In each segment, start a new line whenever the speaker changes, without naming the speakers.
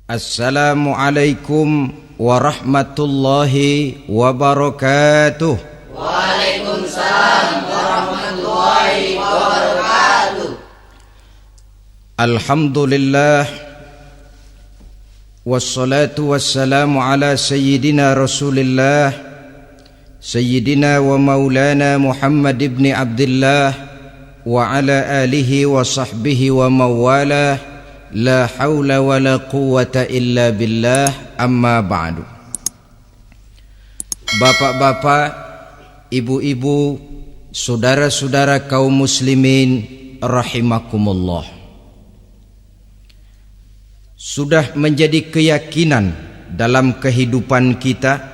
Assalamualaikum warahmatullahi wabarakatuh.
Waalaikumsalam warahmatullahi wabarakatuh.
Alhamdulillah wassalatu wassalamu ala sayyidina Rasulillah sayyidina wa maulana Muhammad ibn Abdullah wa ala alihi wa sahbihi wa mawalah. La haula wa la quwwata illa billah, amma ba'du. Bapak-bapak, ibu-ibu, saudara-saudara kaum muslimin rahimakumullah. Sudah menjadi keyakinan dalam kehidupan kita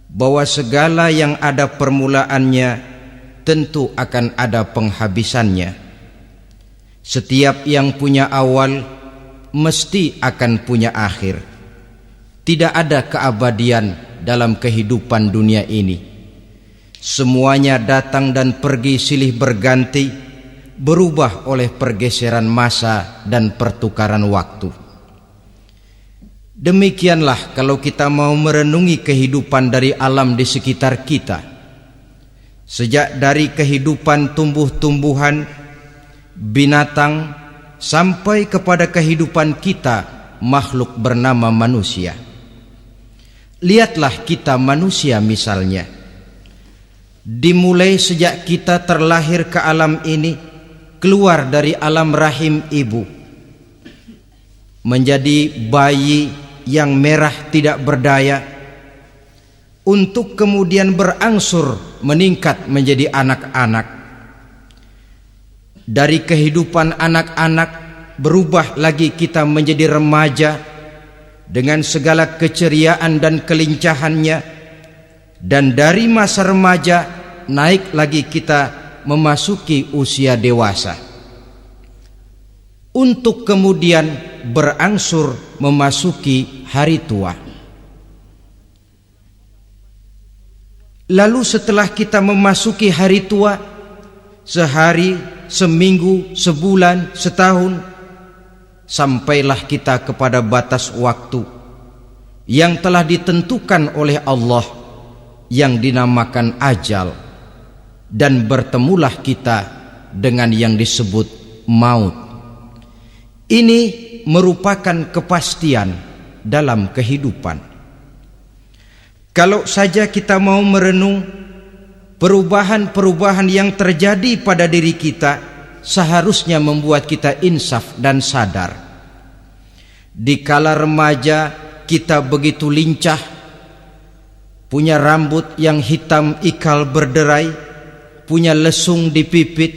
bahwa segala yang ada permulaannya tentu akan ada penghabisannya. Setiap yang punya awal mesti akan punya akhir. Tidak ada keabadian dalam kehidupan dunia ini. Semuanya datang dan pergi silih berganti, berubah oleh pergeseran masa dan pertukaran waktu. Demikianlah kalau kita mau merenungi kehidupan dari alam di sekitar kita. Sejak dari kehidupan tumbuh-tumbuhan, binatang, sampai kepada kehidupan kita makhluk bernama manusia. Lihatlah kita manusia misalnya. Dimulai sejak kita terlahir ke alam ini, keluar dari alam rahim ibu, menjadi bayi yang merah tidak berdaya, untuk kemudian berangsur meningkat menjadi anak-anak. Dari kehidupan anak-anak berubah lagi kita menjadi remaja dengan segala keceriaan dan kelincahannya, dan dari masa remaja naik lagi kita memasuki usia dewasa, untuk kemudian berangsur memasuki hari tua. Lalu setelah kita memasuki hari tua, sehari, seminggu, sebulan, setahun, sampailah kita kepada batas waktu yang telah ditentukan oleh Allah, yang dinamakan ajal, dan bertemulah kita dengan yang disebut maut. Ini merupakan kepastian dalam kehidupan. Kalau saja kita mau merenung perubahan-perubahan yang terjadi pada diri kita, seharusnya membuat kita insaf dan sadar. Di kala remaja kita begitu lincah, punya rambut yang hitam ikal berderai, punya lesung di pipit,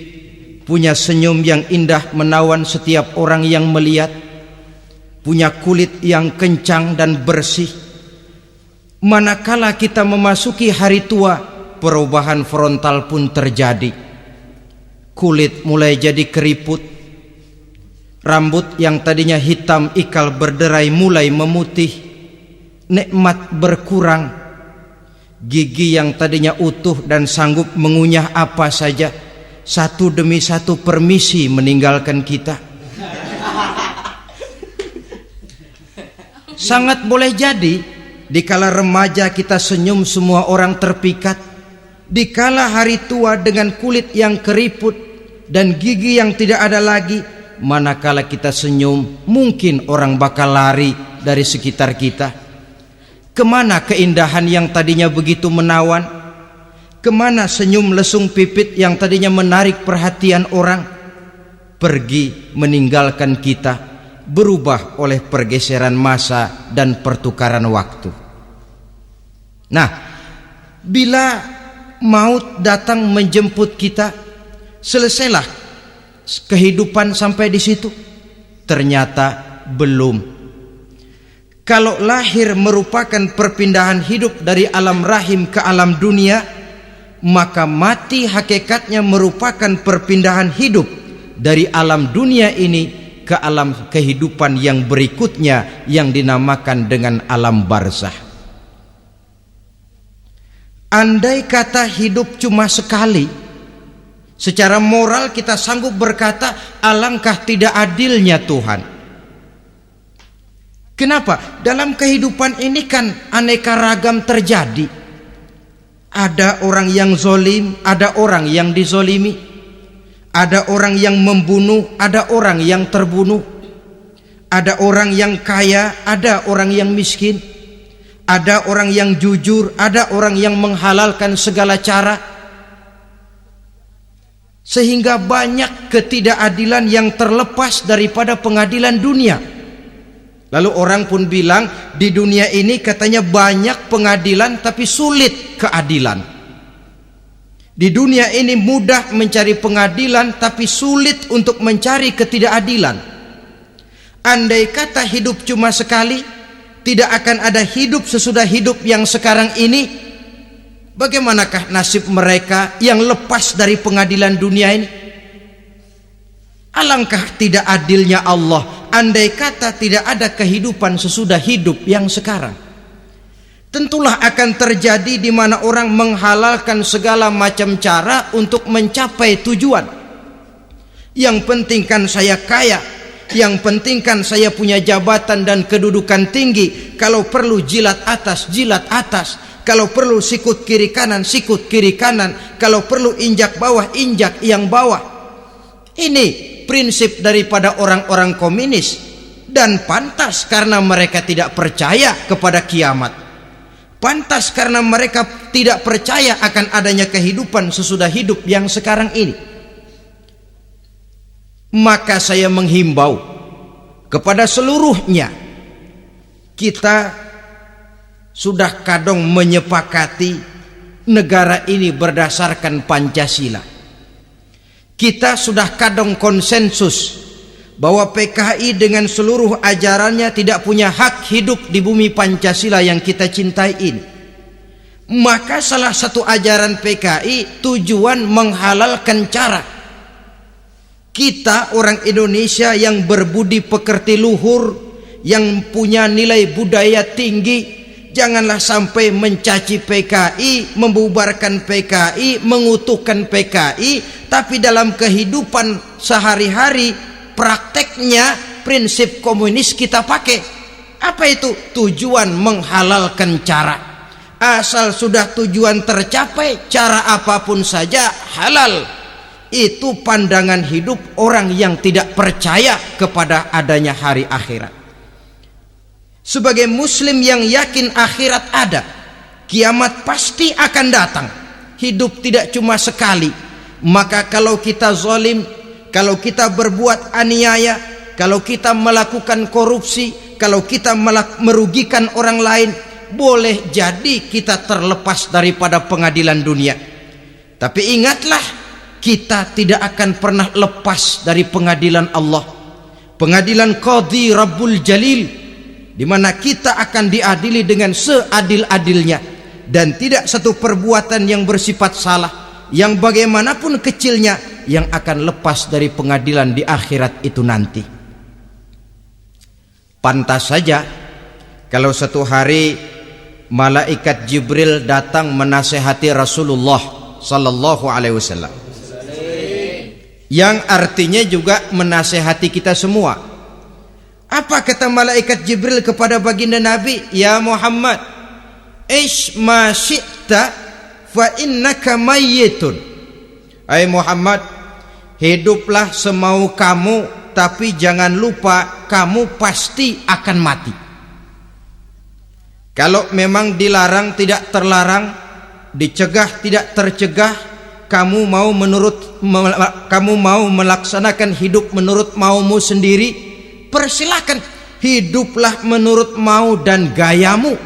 punya senyum yang indah menawan setiap orang yang melihat, punya kulit yang kencang dan bersih. Manakala kita memasuki hari tua, perubahan frontal pun terjadi. Kulit mulai jadi keriput, rambut yang tadinya hitam ikal berderai mulai memutih, nikmat berkurang, gigi yang tadinya utuh dan sanggup mengunyah apa saja, satu demi satu permisi meninggalkan kita. Sangat boleh jadi dikala remaja kita senyum semua orang terpikat. Dikala hari tua dengan kulit yang keriput dan gigi yang tidak ada lagi, manakala kita senyum mungkin orang bakal lari dari sekitar kita. Kemana keindahan yang tadinya begitu menawan? Kemana senyum lesung pipit yang tadinya menarik perhatian orang? Pergi meninggalkan kita, berubah oleh pergeseran masa dan pertukaran waktu. Nah, bila maut datang menjemput kita, selesailah kehidupan sampai di situ? Ternyata belum. Kalau lahir merupakan perpindahan hidup dari alam rahim ke alam dunia, maka mati hakikatnya merupakan perpindahan hidup dari alam dunia ini ke alam kehidupan yang berikutnya, yang dinamakan dengan alam barzakh. Andai kata hidup cuma sekali, secara moral kita sanggup berkata, alangkah tidak adilnya Tuhan. Kenapa? Dalam kehidupan ini kan aneka ragam terjadi. Ada orang yang zolim, ada orang yang dizolimi. Ada orang yang membunuh, ada orang yang terbunuh. Ada orang yang kaya, ada orang yang miskin. Ada orang yang jujur, ada orang yang menghalalkan segala cara. Sehingga banyak ketidakadilan yang terlepas daripada pengadilan dunia. Lalu orang pun bilang, di dunia ini katanya banyak pengadilan tapi sulit keadilan. Di dunia ini mudah mencari pengadilan tapi sulit untuk mencari ketidakadilan. Andai kata hidup cuma sekali, tidak akan ada hidup sesudah hidup yang sekarang ini. Bagaimanakah nasib mereka yang lepas dari pengadilan dunia ini? Alangkah tidak adilnya Allah andai kata tidak ada kehidupan sesudah hidup yang sekarang. Tentulah akan terjadi di mana orang menghalalkan segala macam cara untuk mencapai tujuan. Yang penting kan saya kaya, yang penting kan saya punya jabatan dan kedudukan tinggi. Kalau perlu jilat atas, jilat atas. Kalau perlu sikut kiri kanan, sikut kiri kanan. Kalau perlu injak bawah, injak yang bawah. Ini prinsip daripada orang-orang komunis, dan pantas karena mereka tidak percaya kepada kiamat. Pantas karena mereka tidak percaya akan adanya kehidupan sesudah hidup yang sekarang ini. Maka saya menghimbau kepada seluruhnya, kita sudah kadung menyepakati negara ini berdasarkan Pancasila. Kita sudah kadung konsensus bahwa PKI dengan seluruh ajarannya tidak punya hak hidup di bumi Pancasila yang kita cintai ini. Maka salah satu ajaran PKI tujuan menghalalkan cara. Kita orang Indonesia yang berbudi pekerti luhur, yang punya nilai budaya tinggi, janganlah sampai mencaci PKI, membubarkan PKI, mengutuhkan PKI, tapi dalam kehidupan sehari-hari prakteknya prinsip komunis kita pakai. Apa itu? Tujuan menghalalkan cara. Asal sudah tujuan tercapai, cara apapun saja halal. Itu pandangan hidup orang yang tidak percaya kepada adanya hari akhirat. Sebagai muslim yang yakin akhirat ada, kiamat pasti akan datang. Hidup tidak cuma sekali. Maka kalau kita zalim, kalau kita berbuat aniaya, kalau kita melakukan korupsi, kalau kita merugikan orang lain, boleh jadi kita terlepas daripada pengadilan dunia. Tapi ingatlah, kita tidak akan pernah lepas dari pengadilan Allah, pengadilan Qadhi Rabbul Jalil, di mana kita akan diadili dengan seadil-adilnya, dan tidak satu perbuatan yang bersifat salah, yang bagaimanapun kecilnya, yang akan lepas dari pengadilan di akhirat itu nanti. Pantas saja kalau satu hari malaikat Jibril datang menasehati Rasulullah sallallahu alaihi wasallam, yang artinya juga menasehati kita semua. Apa kata malaikat Jibril kepada baginda Nabi? Ya Muhammad, ish ma syi'ta fa innaka mayyitun. Hai Muhammad, hiduplah semau kamu, tapi jangan lupa kamu pasti akan mati. Kalau memang dilarang tidak terlarang, dicegah tidak tercegah, kamu mau melaksanakan hidup menurut maumu sendiri, persilakan, hiduplah menurut mau dan gayamu.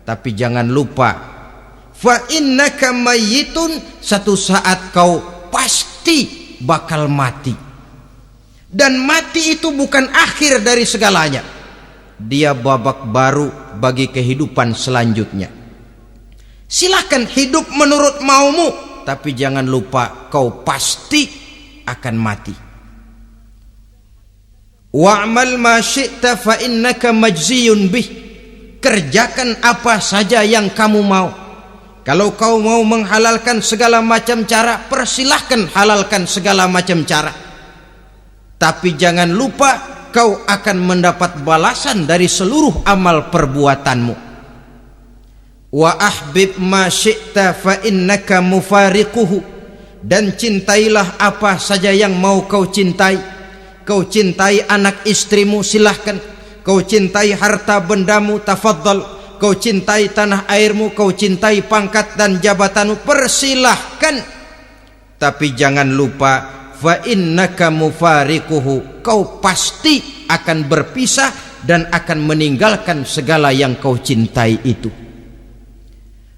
Tapi jangan lupa, fa innaka mayyitun, satu saat kau pasti bakal mati. Dan mati itu bukan akhir dari segalanya, dia babak baru bagi kehidupan selanjutnya. Silakan hidup menurut maumu, tapi jangan lupa kau pasti akan mati. Wa'mal ma syi'ta fa innaka majziyun bih. Kerjakan apa saja yang kamu mau. Kalau kau mau menghalalkan segala macam cara, persilahkan halalkan segala macam cara. Tapi jangan lupa kau akan mendapat balasan dari seluruh amal perbuatanmu. Wa ahbib ma syi'ta fa innaka mufariquhu, dan cintailah apa saja yang mau kau cintai. Kau cintai anak istrimu, silahkan. Kau cintai harta bendamu, tafadhal. Kau cintai tanah airmu, kau cintai pangkat dan jabatanmu, persilahkan. Tapi jangan lupa, fa innaka mufariquhu, kau pasti akan berpisah dan akan meninggalkan segala yang kau cintai itu.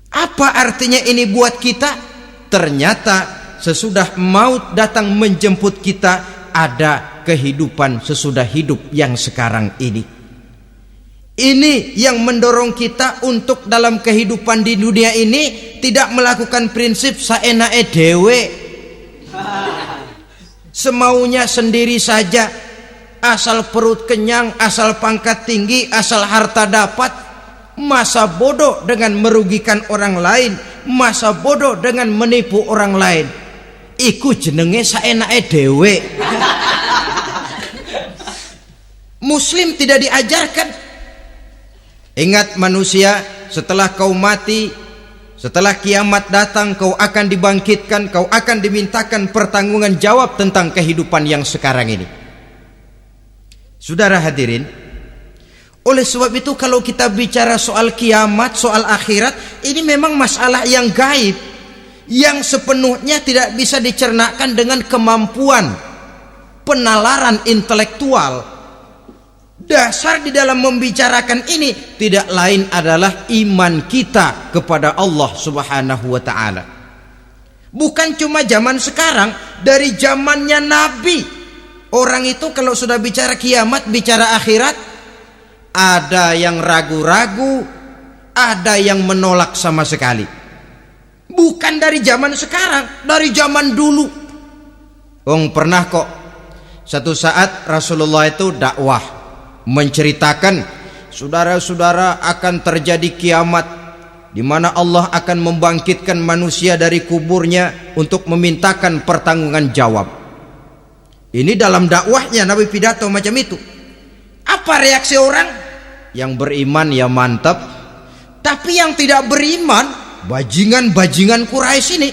Apa artinya ini buat kita? Ternyata sesudah maut datang menjemput kita, ada kehidupan sesudah hidup yang sekarang ini. Ini yang mendorong kita untuk dalam kehidupan di dunia ini tidak melakukan prinsip saenake dewe, semaunya sendiri saja, asal perut kenyang, asal pangkat tinggi, asal harta dapat. Masa bodoh dengan merugikan orang lain, masa bodoh dengan menipu orang lain. Iku jenenge saenake dewe. Muslim tidak diajarkan. Ingat manusia, setelah kau mati, setelah kiamat datang, kau akan dibangkitkan, kau akan dimintakan pertanggungan jawab tentang kehidupan yang sekarang ini. Saudara hadirin, oleh sebab itu kalau kita bicara soal kiamat, soal akhirat, ini memang masalah yang gaib, yang sepenuhnya tidak bisa dicernakan dengan kemampuan penalaran intelektual. Dasar di dalam membicarakan ini tidak lain adalah iman kita kepada Allah Subhanahu wa ta'ala. Bukan cuma zaman sekarang, dari zamannya Nabi. Orang itu kalau sudah bicara kiamat, bicara akhirat, ada yang ragu-ragu, ada yang menolak sama sekali. Bukan dari zaman sekarang, dari zaman dulu. Pernah kok satu saat Rasulullah itu dakwah, menceritakan, saudara-saudara, akan terjadi kiamat di mana Allah akan membangkitkan manusia dari kuburnya untuk memintakan pertanggungan jawab. Ini dalam dakwahnya Nabi pidato macam itu. Apa reaksi orang? Yang beriman ya mantap, tapi yang tidak beriman, bajingan-bajingan Quraisy ini,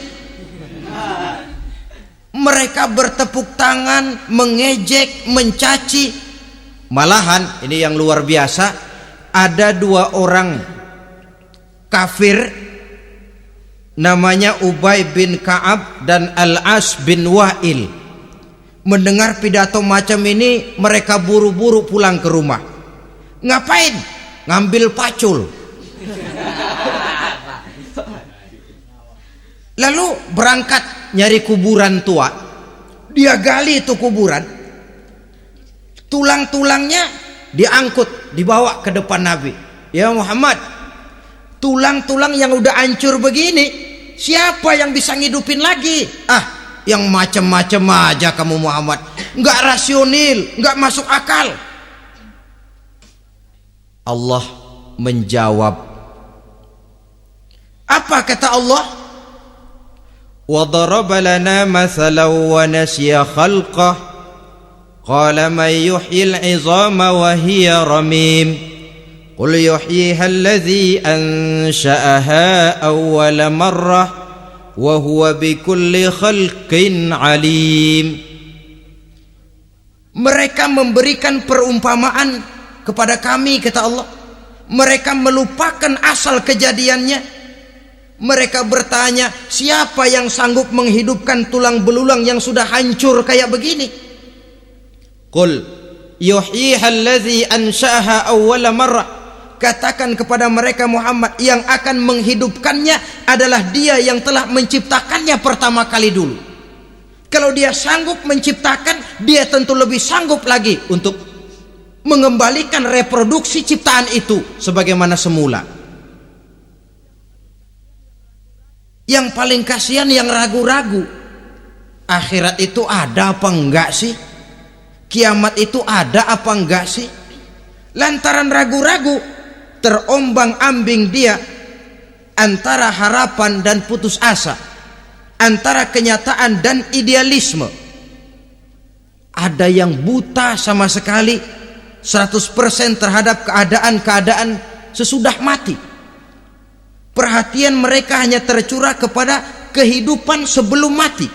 mereka bertepuk tangan, mengejek, mencaci. Malahan ini yang luar biasa, ada dua orang kafir namanya Ubay bin Ka'ab dan Al-As bin Wa'il. Mendengar pidato macam ini, mereka buru-buru pulang ke rumah. Ngapain? Ngambil pacul. Lalu berangkat nyari kuburan tua. Dia gali itu kuburan. Tulang-tulangnya diangkut, dibawa ke depan Nabi. Ya Muhammad, tulang-tulang yang udah hancur begini, siapa yang bisa ngidupin lagi? Yang macam-macam aja kamu Muhammad, nggak rasional, nggak masuk akal. Allah menjawab. Apa kata Allah? Wa daraba lana mathalan wa nasiya khalqah qala man yuhyil 'izama wa hiya ramim qul yuhyiha alladhi ansha'aha awwala marrah wa huwa bikulli khalqin alim. Mereka memberikan perumpamaan kepada kami, kata Allah. Mereka melupakan asal kejadiannya. Mereka bertanya, siapa yang sanggup menghidupkan tulang belulang yang sudah hancur kayak begini? Qul yuhyiha allazi ansha'aha awwala marrah. Katakan kepada mereka Muhammad, yang akan menghidupkannya adalah Dia yang telah menciptakannya pertama kali dulu. Kalau Dia sanggup menciptakan, Dia tentu lebih sanggup lagi untuk mengembalikan reproduksi ciptaan itu sebagaimana semula. Yang paling kasihan yang ragu-ragu. Akhirat itu ada apa enggak sih? Kiamat itu ada apa enggak sih? Lantaran ragu-ragu, terombang-ambing dia antara harapan dan putus asa, antara kenyataan dan idealisme. Ada yang buta sama sekali 100% terhadap keadaan-keadaan sesudah mati. Perhatian mereka hanya tercurah kepada kehidupan sebelum mati.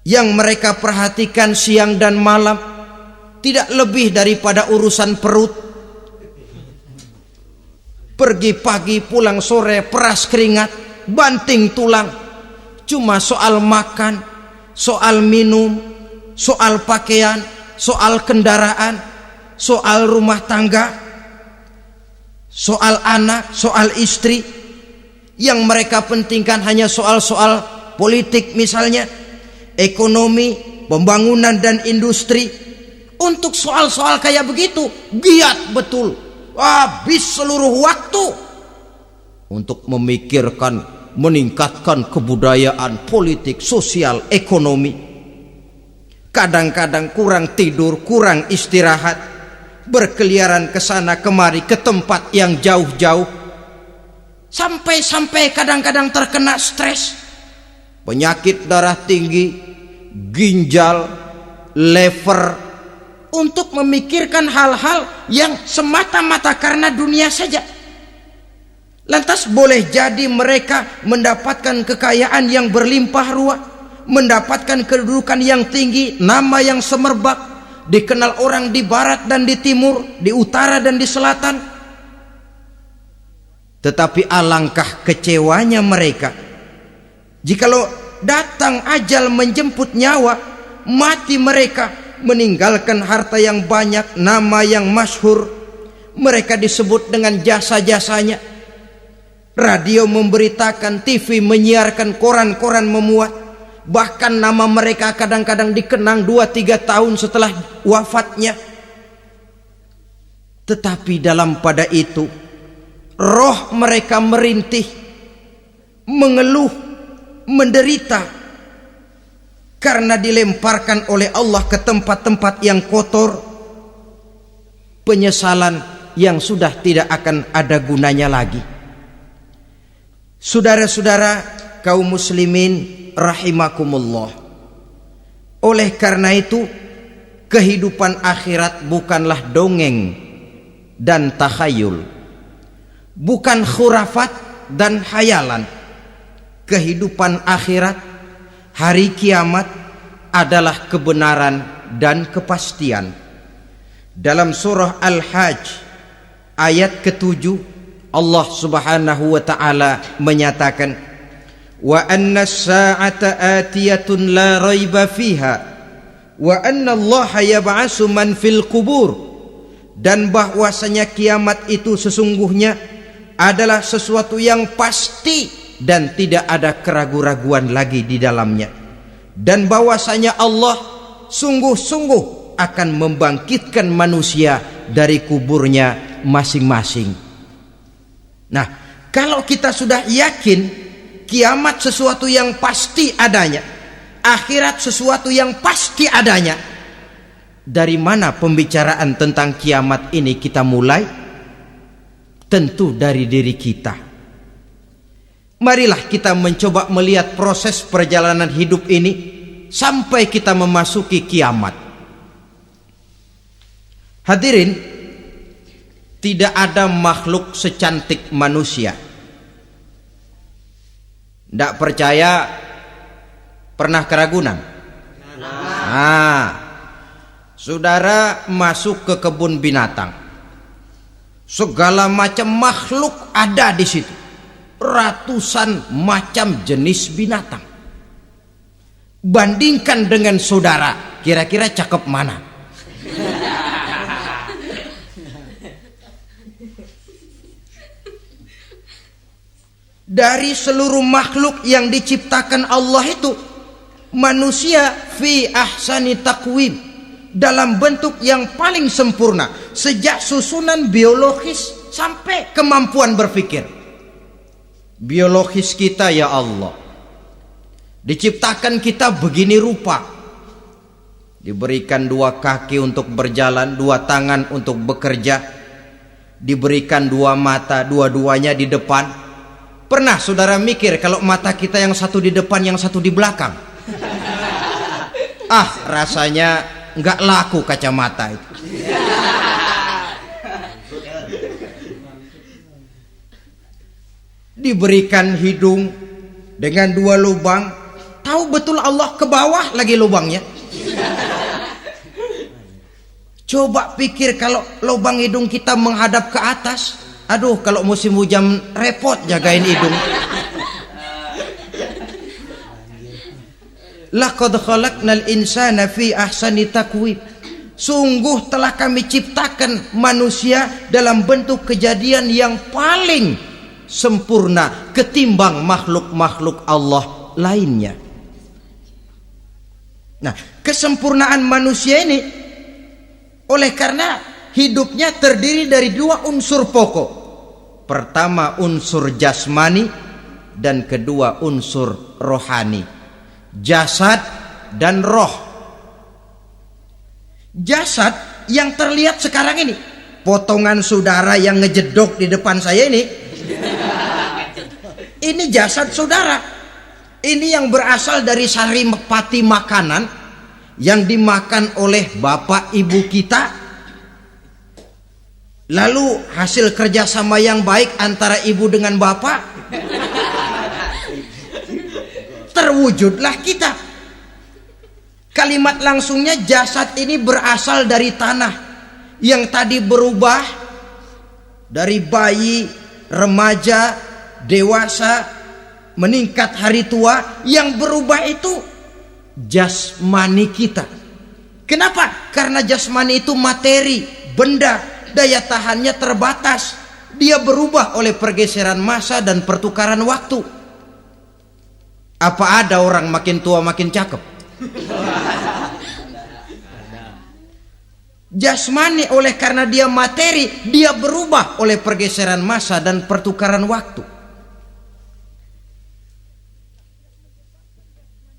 Yang mereka perhatikan siang dan malam tidak lebih daripada urusan perut. Pergi pagi, pulang sore, peras keringat, banting tulang. Cuma soal makan, soal minum, soal pakaian, soal kendaraan, soal rumah tangga, soal anak, soal istri. Yang mereka pentingkan hanya soal-soal politik misalnya, ekonomi, pembangunan dan industri. Untuk soal-soal kayak begitu giat betul, habis seluruh waktu untuk memikirkan meningkatkan kebudayaan, politik, sosial, ekonomi. Kadang-kadang kurang tidur, kurang istirahat, berkeliaran ke sana kemari ke tempat yang jauh-jauh. Sampai kadang-kadang terkena stres, penyakit darah tinggi, ginjal, lever, untuk memikirkan hal-hal yang semata-mata karena dunia saja. Lantas boleh jadi mereka mendapatkan kekayaan yang berlimpah ruah, mendapatkan kedudukan yang tinggi, nama yang semerbak, dikenal orang di barat dan di timur, di utara dan di selatan. Tetapi alangkah kecewanya mereka jikalau datang ajal menjemput nyawa, mati mereka, meninggalkan harta yang banyak, nama yang masyhur. Mereka disebut dengan jasa-jasanya. Radio memberitakan, TV menyiarkan, koran-koran memuat. Bahkan nama mereka kadang-kadang dikenang 2-3 tahun setelah wafatnya. Tetapi dalam pada itu roh mereka merintih, mengeluh, menderita karena dilemparkan oleh Allah ke tempat-tempat yang kotor. Penyesalan yang sudah tidak akan ada gunanya lagi. Saudara-saudara kaum muslimin rahimakumullah, oleh karena itu kehidupan akhirat bukanlah dongeng dan takhayul, bukan khurafat dan hayalan. Kehidupan akhirat, hari kiamat adalah kebenaran dan kepastian. Dalam surah Al-Hajj ayat ke-7 Allah Subhanahu wa taala menyatakan, wa anna as-sa'ata atiyatun la raiba fiha wa anna Allah yab'atsu man fil qubur, dan bahwasanya kiamat itu sesungguhnya adalah sesuatu yang pasti dan tidak ada keraguan-raguan lagi di dalamnya, dan bahwasanya Allah sungguh-sungguh akan membangkitkan manusia dari kuburnya masing-masing. Nah, kalau kita sudah yakin kiamat sesuatu yang pasti adanya, akhirat sesuatu yang pasti adanya, dari mana pembicaraan tentang kiamat ini kita mulai? Tentu dari diri kita. Marilah kita mencoba melihat proses perjalanan hidup ini sampai kita memasuki kiamat. Hadirin, tidak ada makhluk secantik manusia. Tidak percaya, pernah ke Ragunan? Nah, saudara masuk ke kebun binatang, segala macam makhluk ada di situ, ratusan macam jenis binatang. Bandingkan dengan saudara, kira-kira cakep mana? Dari seluruh makhluk yang diciptakan Allah itu, manusia fi ahsani taqwim, dalam bentuk yang paling sempurna, sejak susunan biologis sampai kemampuan berpikir. Biologis kita ya Allah, diciptakan kita begini rupa, diberikan 2 kaki untuk berjalan, 2 tangan untuk bekerja, diberikan 2 mata, dua-duanya di depan. Pernah saudara mikir kalau mata kita yang satu di depan, yang satu di belakang? Rasanya nggak laku kacamata itu. Diberikan hidung dengan 2 lubang, tahu betul Allah ke bawah lagi lubangnya. Coba pikir kalau lubang hidung kita menghadap ke atas. Aduh, kalau musim hujan repot jagain hidung. Laqad khalaqnal insana fi ahsani taqwim. Sungguh telah kami ciptakan manusia dalam bentuk kejadian yang paling sempurna ketimbang makhluk-makhluk Allah lainnya. Nah, kesempurnaan manusia ini oleh karena hidupnya terdiri dari 2 unsur pokok. Pertama unsur jasmani dan kedua unsur rohani. Jasad dan roh. Jasad yang terlihat sekarang ini, potongan saudara yang ngejedok di depan saya ini jasad saudara. Ini yang berasal dari saripati makanan yang dimakan oleh bapak ibu kita. Lalu hasil kerjasama yang baik antara ibu dengan bapak, terwujudlah kita. Kalimat langsungnya jasad ini berasal dari tanah yang tadi berubah dari bayi, remaja, dewasa, meningkat hari tua. Yang berubah itu jasmani kita. Kenapa? Karena jasmani itu materi, benda, daya tahannya terbatas. Dia berubah oleh pergeseran masa dan pertukaran waktu. Apa ada orang makin tua makin cakep? Jasmani oleh karena dia materi, dia berubah oleh pergeseran masa dan pertukaran waktu.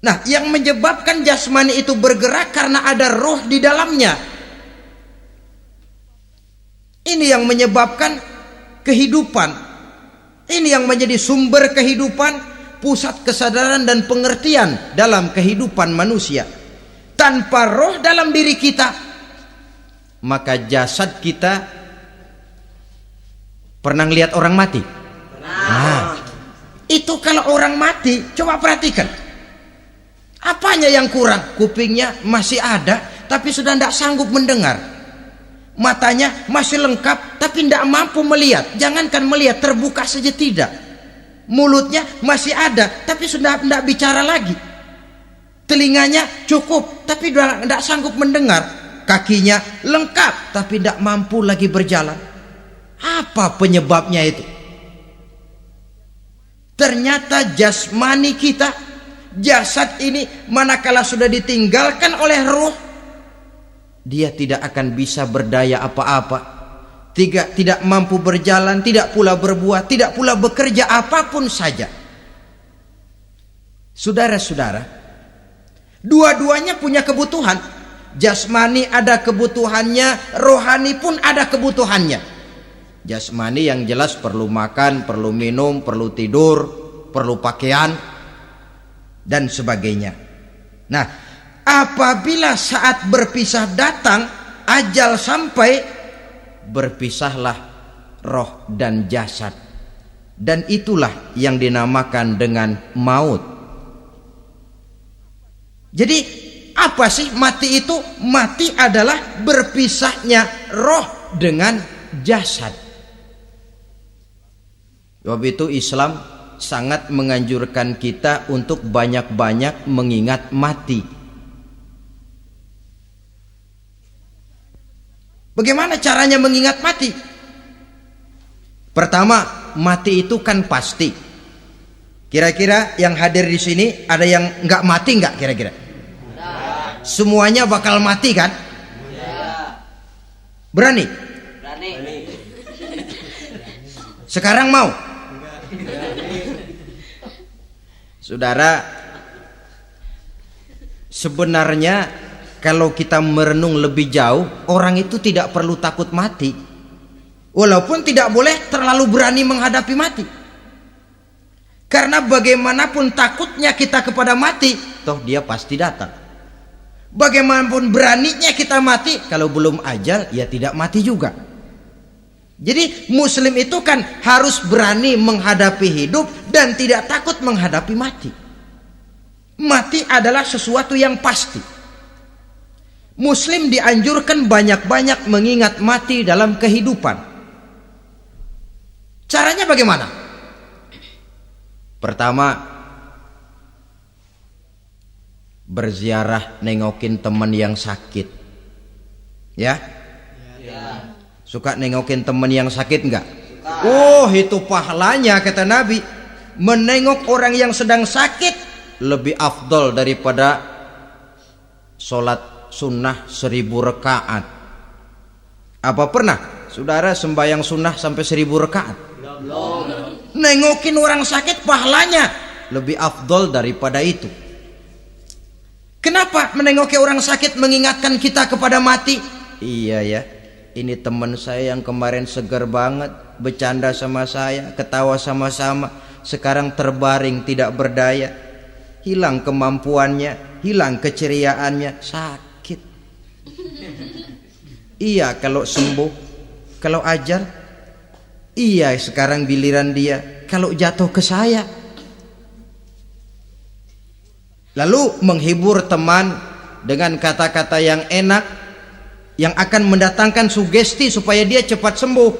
Nah, yang menyebabkan jasmani itu bergerak karena ada roh di dalamnya. Ini yang menyebabkan kehidupan. Ini yang menjadi sumber kehidupan, pusat kesadaran dan pengertian dalam kehidupan manusia. Tanpa roh dalam diri kita, maka jasad kita, pernah lihat orang mati? Nah, itu kalau orang mati, coba perhatikan. Apanya yang kurang? Kupingnya masih ada, tapi sudah tidak sanggup mendengar. Matanya masih lengkap, tapi tidak mampu melihat. Jangankan melihat, terbuka saja tidak. Mulutnya masih ada, tapi sudah tidak bicara lagi. Telinganya cukup, tapi sudah tidak sanggup mendengar. Kakinya lengkap, tapi tidak mampu lagi berjalan. Apa penyebabnya itu? Ternyata jasmani kita, jasad ini manakala sudah ditinggalkan oleh ruh, dia tidak akan bisa berdaya apa-apa. Tidak mampu berjalan, tidak pula berbuat, tidak pula bekerja apapun saja. Saudara-saudara, dua-duanya punya kebutuhan. Jasmani ada kebutuhannya, rohani pun ada kebutuhannya. Jasmani yang jelas perlu makan, perlu minum, perlu tidur, perlu pakaian, dan sebagainya. Nah, apabila saat berpisah datang, ajal sampai, berpisahlah roh dan jasad. Dan itulah yang dinamakan dengan maut. Jadi apa sih mati itu? Mati adalah berpisahnya roh dengan jasad. Sebab itu Islam sangat menganjurkan kita untuk banyak-banyak mengingat mati. Bagaimana caranya mengingat mati? Pertama, mati itu kan pasti. Kira-kira yang hadir di sini ada yang nggak mati nggak kira-kira? Semuanya bakal mati kan? Berani?
Berani.
Sekarang mau? Saudara, sebenarnya kalau kita merenung lebih jauh, orang itu tidak perlu takut mati. Walaupun tidak boleh terlalu berani menghadapi mati. Karena bagaimanapun takutnya kita kepada mati, toh dia pasti datang. Bagaimanapun beraninya kita mati, kalau belum ajal ya tidak mati juga. Jadi muslim itu kan harus berani menghadapi hidup dan tidak takut menghadapi mati. Mati adalah sesuatu yang pasti. Muslim dianjurkan banyak-banyak mengingat mati dalam kehidupan. Caranya bagaimana? Pertama, berziarah, nengokin teman yang sakit. Ya? Suka nengokin teman yang sakit enggak? Oh, itu pahalanya kata Nabi. Menengok orang yang sedang sakit lebih afdol daripada sholat sunnah 1000 rakaat. Apa pernah saudara sembahyang sunnah sampai 1000 rakaat? Nengokin orang sakit pahalanya lebih afdol daripada itu. Kenapa menengoki orang sakit mengingatkan kita kepada mati? Iya ya, ini teman saya yang kemarin segar banget, bercanda sama saya, ketawa sama-sama, sekarang terbaring tidak berdaya, hilang kemampuannya, hilang keceriaannya, sakit. Iya kalau sembuh, kalau ajar, iya sekarang giliran dia, kalau jatuh ke saya. Lalu menghibur teman dengan kata-kata yang enak, yang akan mendatangkan sugesti supaya dia cepat sembuh.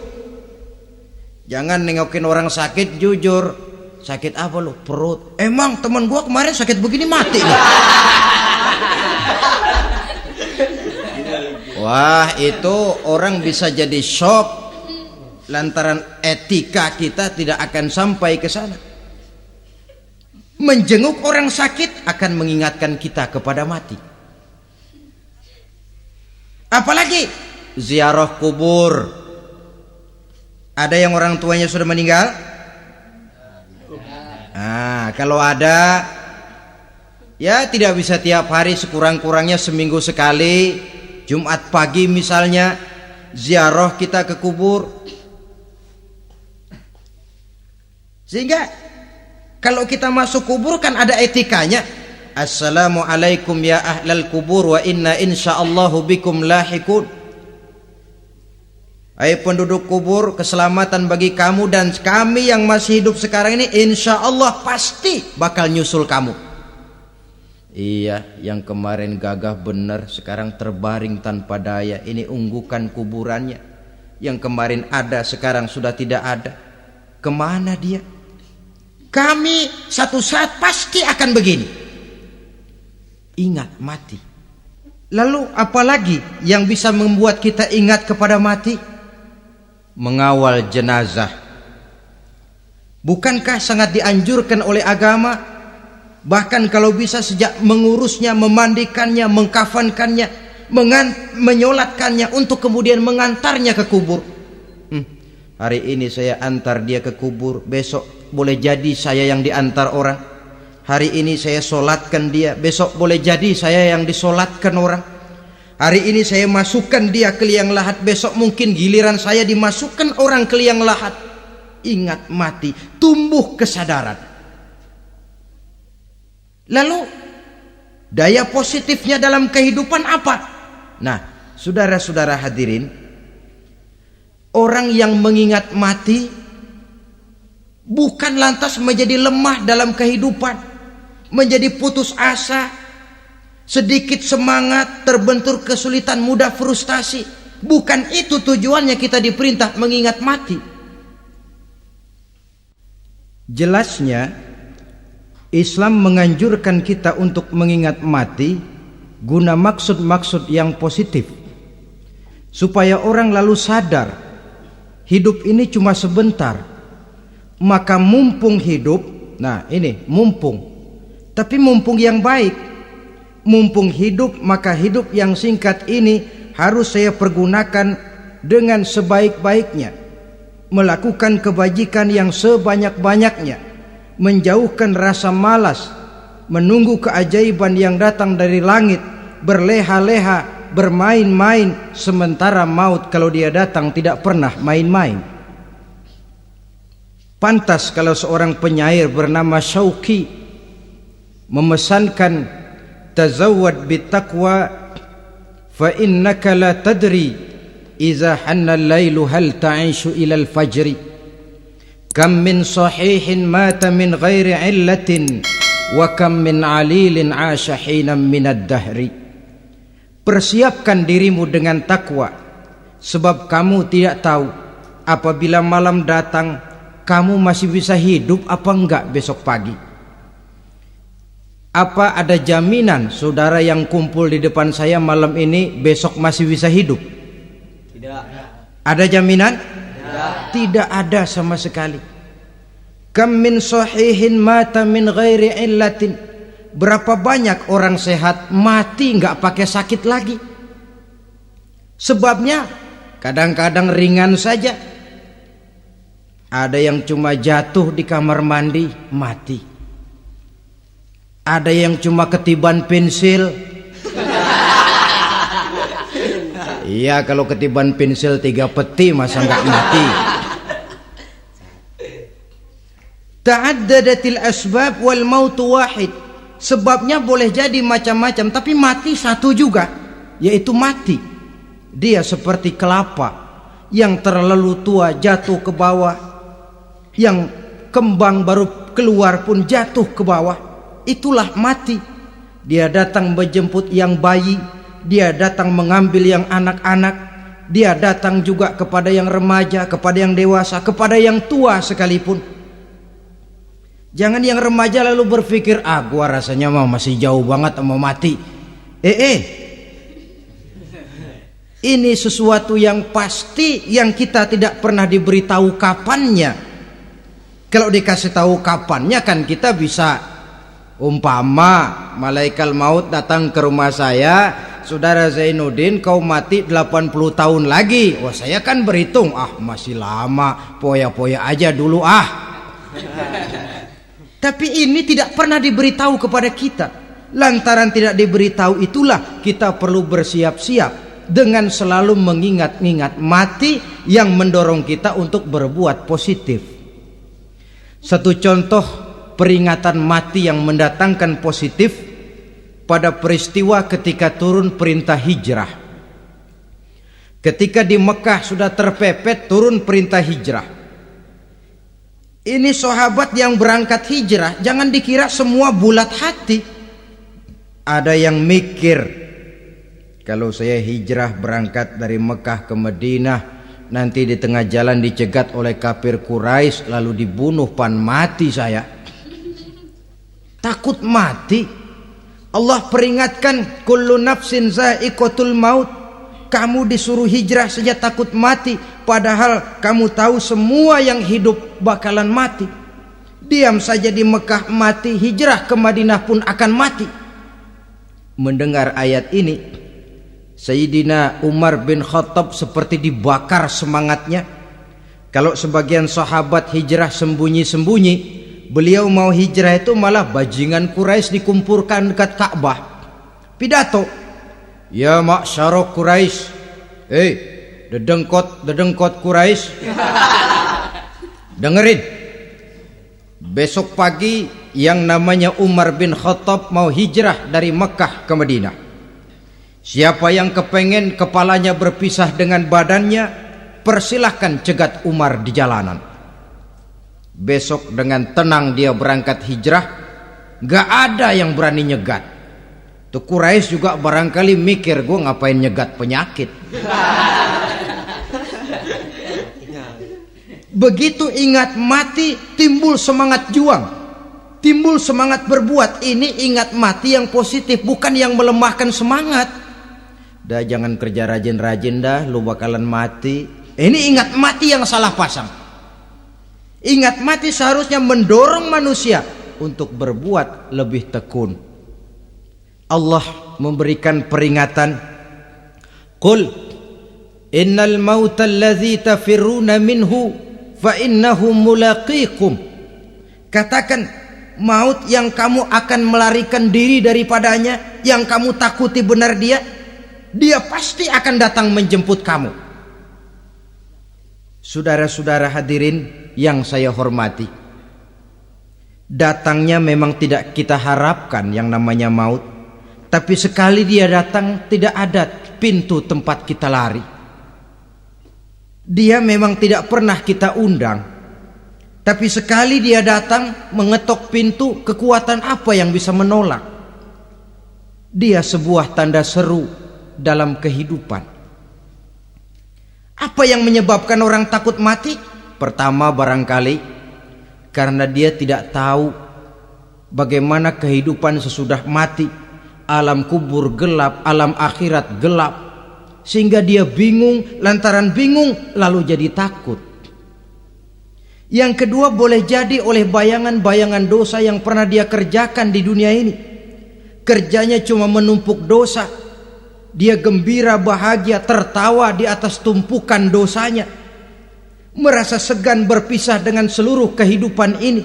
Jangan nengokin orang sakit jujur. Sakit apa lu? Perut. Emang teman gua kemarin sakit begini mati nih. Wah, itu orang bisa jadi shock lantaran etika kita tidak akan sampai ke sana. Menjenguk orang sakit akan mengingatkan kita kepada mati. Apalagi ziarah kubur. Ada yang orang tuanya sudah meninggal? Kalau ada, ya tidak bisa tiap hari, sekurang-kurangnya seminggu sekali, Jumat pagi misalnya, ziarah kita ke kubur. Sehingga kalau kita masuk kubur kan ada etikanya. Assalamualaikum ya ahlal kubur wa inna insyaallahu bikum lahikun. Hai penduduk kubur, keselamatan bagi kamu dan kami yang masih hidup sekarang ini insyaallah pasti bakal nyusul kamu. Iya, yang kemarin gagah benar sekarang terbaring tanpa daya. Ini unggukan kuburannya. Yang kemarin ada sekarang sudah tidak ada. Kemana dia? Kami satu saat pasti akan begini. Ingat mati. Lalu apalagi yang bisa membuat kita ingat kepada mati? Mengawal jenazah. Bukankah sangat dianjurkan oleh agama? Bahkan kalau bisa sejak mengurusnya, memandikannya, mengkafankannya, menyolatkannya untuk kemudian mengantarnya ke kubur. Hari ini saya antar dia ke kubur, besok boleh jadi saya yang diantar orang. Hari ini saya solatkan dia, besok boleh jadi saya yang disolatkan orang. Hari ini saya masukkan dia ke liang lahat, besok mungkin giliran saya dimasukkan orang ke liang lahat. Ingat mati, tumbuh kesadaran. Lalu daya positifnya dalam kehidupan apa? Nah, saudara-saudara hadirin, orang yang mengingat mati bukan lantas menjadi lemah dalam kehidupan, menjadi putus asa, sedikit semangat, terbentur kesulitan, mudah frustasi. Bukan itu tujuannya kita diperintah mengingat mati. Jelasnya Islam menganjurkan kita untuk mengingat mati guna maksud-maksud yang positif, supaya orang lalu sadar hidup ini cuma sebentar. Maka mumpung hidup, nah ini mumpung, tapi mumpung yang baik. Mumpung hidup, maka hidup yang singkat ini harus saya pergunakan dengan sebaik-baiknya, melakukan kebajikan yang sebanyak-banyaknya, menjauhkan rasa malas, menunggu keajaiban yang datang dari langit, berleha-leha, bermain-main, sementara maut kalau dia datang tidak pernah main-main. Pantas kalau seorang penyair bernama Syauqi memesankan tazawwad bittaqwa fa innaka la tadri iza hanna al-lailu hal ta'ishu ila al-fajri kam min sahihin mata min ghairi illatin wa kam min alilin 'asha hinan min ad-dahri. Persiapkan dirimu dengan takwa, sebab kamu tidak tahu apabila malam datang kamu masih bisa hidup apa enggak besok pagi. Apa ada jaminan saudara yang kumpul di depan saya malam ini besok masih bisa hidup?
Tidak.
Ada jaminan?
Tidak.
Tidak ada sama sekali. Kam min sahihin mata min ghairi illatin. Berapa banyak orang sehat mati enggak pakai sakit lagi. Sebabnya kadang-kadang ringan saja. Ada yang cuma jatuh di kamar mandi mati. Ada yang cuma ketiban pensil. Iya, kalau ketiban pensil 3 peti masa enggak mati. Ta'addadatil asbab wal mautu wahid. Sebabnya boleh jadi macam-macam, tapi mati satu juga, yaitu mati. Dia seperti kelapa yang terlalu tua jatuh ke bawah, yang kembang baru keluar pun jatuh ke bawah. Itulah mati. Dia datang menjemput yang bayi, dia datang mengambil yang anak-anak, dia datang juga kepada yang remaja, kepada yang dewasa, kepada yang tua sekalipun. Jangan yang remaja lalu berpikir, gua rasanya masih jauh banget mau mati. Ini sesuatu yang pasti yang kita tidak pernah diberitahu kapannya. Kalau dikasih tahu kapannya kan kita bisa, umpama malaikat maut datang ke rumah saya, saudara Zainuddin kau mati 80 tahun lagi. Wah, saya kan berhitung, masih lama, poya-poya aja dulu Tapi ini tidak pernah diberitahu kepada kita. Lantaran tidak diberitahu itulah kita perlu bersiap-siap dengan selalu mengingat-ingat mati yang mendorong kita untuk berbuat positif. Satu contoh peringatan mati yang mendatangkan positif pada peristiwa ketika turun perintah hijrah. Ketika di Mekah sudah terpepet turun perintah hijrah. Ini sahabat yang berangkat hijrah, jangan dikira semua bulat hati. Ada yang mikir, kalau saya hijrah berangkat dari Mekah ke Madinah, nanti di tengah jalan dicegat oleh kafir Quraisy lalu dibunuh, mati saya. Takut mati. Allah peringatkan, kullu nafsin za'iqatul maut. Kamu disuruh hijrah saja takut mati, padahal kamu tahu semua yang hidup bakalan mati. Diam saja di Mekah mati, hijrah ke Madinah pun akan mati. Mendengar ayat ini, Sayyidina Umar bin Khattab seperti dibakar semangatnya. Kalau sebagian sahabat hijrah sembunyi-sembunyi, beliau mau hijrah itu malah bajingan Quraisy dikumpulkan dekat Ka'bah. Pidato, ya ma'syara Quraisy, dedengkot Quraisy, dengerin. Besok pagi yang namanya Umar bin Khattab mau hijrah dari Mekah ke Madinah. Siapa yang kepengen kepalanya berpisah dengan badannya, persilahkan cegat Umar di jalanan. Besok dengan tenang dia berangkat hijrah, gak ada yang berani nyegat. Tuh Quraisy juga barangkali mikir, gue ngapain nyegat penyakit. Begitu ingat mati, timbul semangat juang, timbul semangat berbuat. Ini ingat mati yang positif, bukan yang melemahkan semangat. Dah jangan kerja rajin-rajin dah, lu bakalan mati. Ini ingat mati yang salah pasang. Ingat mati seharusnya mendorong manusia untuk berbuat lebih tekun. Allah memberikan peringatan, qul innal mauta allazi tafirruna minhu fa innahu mulaqikum. Katakan, maut yang kamu akan melarikan diri daripadanya, yang kamu takuti benar dia pasti akan datang menjemput kamu. Saudara-saudara hadirin yang saya hormati, datangnya memang tidak kita harapkan yang namanya maut, Tapi sekali dia datang, tidak ada pintu tempat kita lari. Dia memang tidak pernah kita undang, tapi sekali dia datang mengetok pintu, kekuatan apa yang bisa menolak? Dia sebuah tanda seru dalam kehidupan. Apa yang menyebabkan orang takut mati? Pertama, barangkali karena dia tidak tahu bagaimana kehidupan sesudah mati. Alam kubur gelap, alam akhirat gelap, sehingga dia bingung. Lantaran bingung lalu jadi takut. Yang kedua, boleh jadi oleh bayangan-bayangan dosa yang pernah dia kerjakan di dunia ini. Kerjanya cuma menumpuk dosa. Dia gembira, bahagia, tertawa di atas tumpukan dosanya, merasa segan berpisah dengan seluruh kehidupan ini,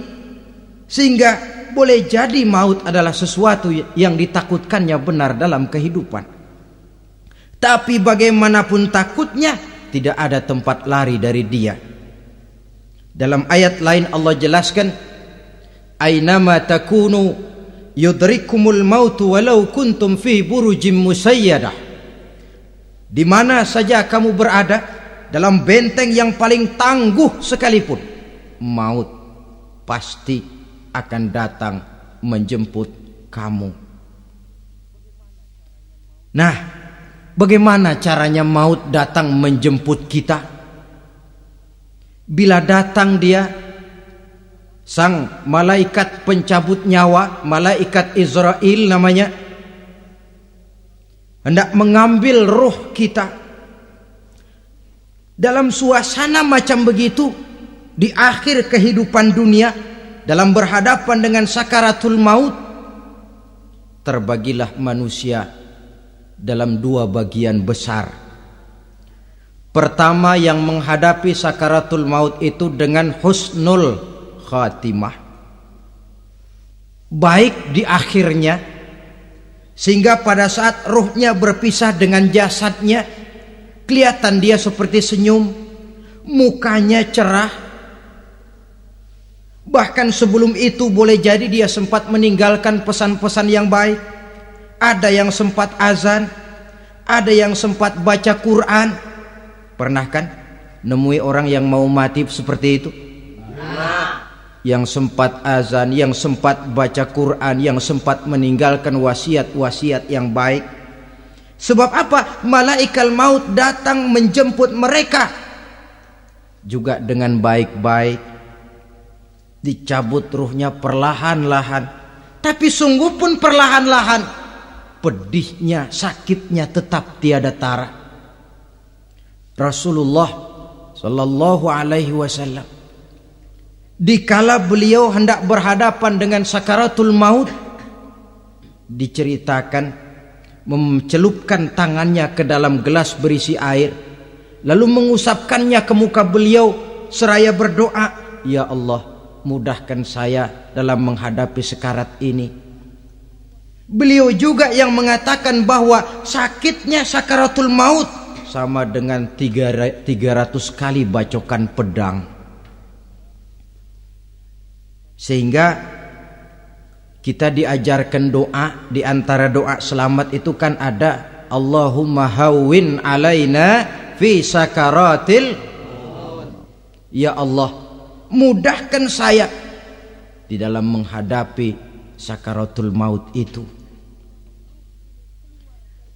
sehingga boleh jadi maut adalah sesuatu yang ditakutkannya benar dalam kehidupan. Tapi bagaimanapun takutnya, tidak ada tempat lari dari dia. Dalam ayat lain Allah jelaskan, "Ainama takunu yudrikumul mautu walau kuntum fi burujim musayyadah." Di mana saja kamu berada, dalam benteng yang paling tangguh sekalipun, maut pasti akan datang menjemput kamu. Nah, bagaimana caranya maut datang menjemput kita? Bila datang dia, sang malaikat pencabut nyawa, malaikat Israel namanya, hendak mengambil ruh kita. Dalam suasana macam begitu, di akhir kehidupan dunia, dalam berhadapan dengan sakaratul maut, terbagilah manusia dalam dua bagian besar. Pertama, yang menghadapi sakaratul maut itu dengan husnul khatimah, baik di akhirnya, sehingga pada saat ruhnya berpisah dengan jasadnya, kelihatan dia seperti senyum, mukanya cerah. Bahkan sebelum itu boleh jadi dia sempat meninggalkan pesan-pesan yang baik. Ada yang sempat azan, ada yang sempat baca Quran. Pernah kan nemui orang yang mau mati seperti itu? Yang sempat azan, yang sempat baca Quran, yang sempat meninggalkan wasiat-wasiat yang baik. Sebab apa? Malaikat maut datang menjemput mereka juga dengan baik-baik. Dicabut ruhnya perlahan-lahan, tapi sungguh pun perlahan-lahan. Pedihnya, sakitnya tetap tiada tara. Rasulullah Sallallahu Alaihi Wasallam, dikala beliau hendak berhadapan dengan sakaratul maut, diceritakan mencelupkan tangannya ke dalam gelas berisi air, lalu mengusapkannya ke muka beliau seraya berdoa, "Ya Allah, mudahkan saya dalam menghadapi sekarat ini." Beliau juga yang mengatakan bahwa sakitnya sakaratul maut sama dengan 300 kali bacokan pedang. Sehingga kita diajarkan doa. Di antara doa selamat itu kan ada, Allahumma hawwin alaina fi sakaratil maut. Ya Allah, mudahkan saya di dalam menghadapi sakaratul maut itu.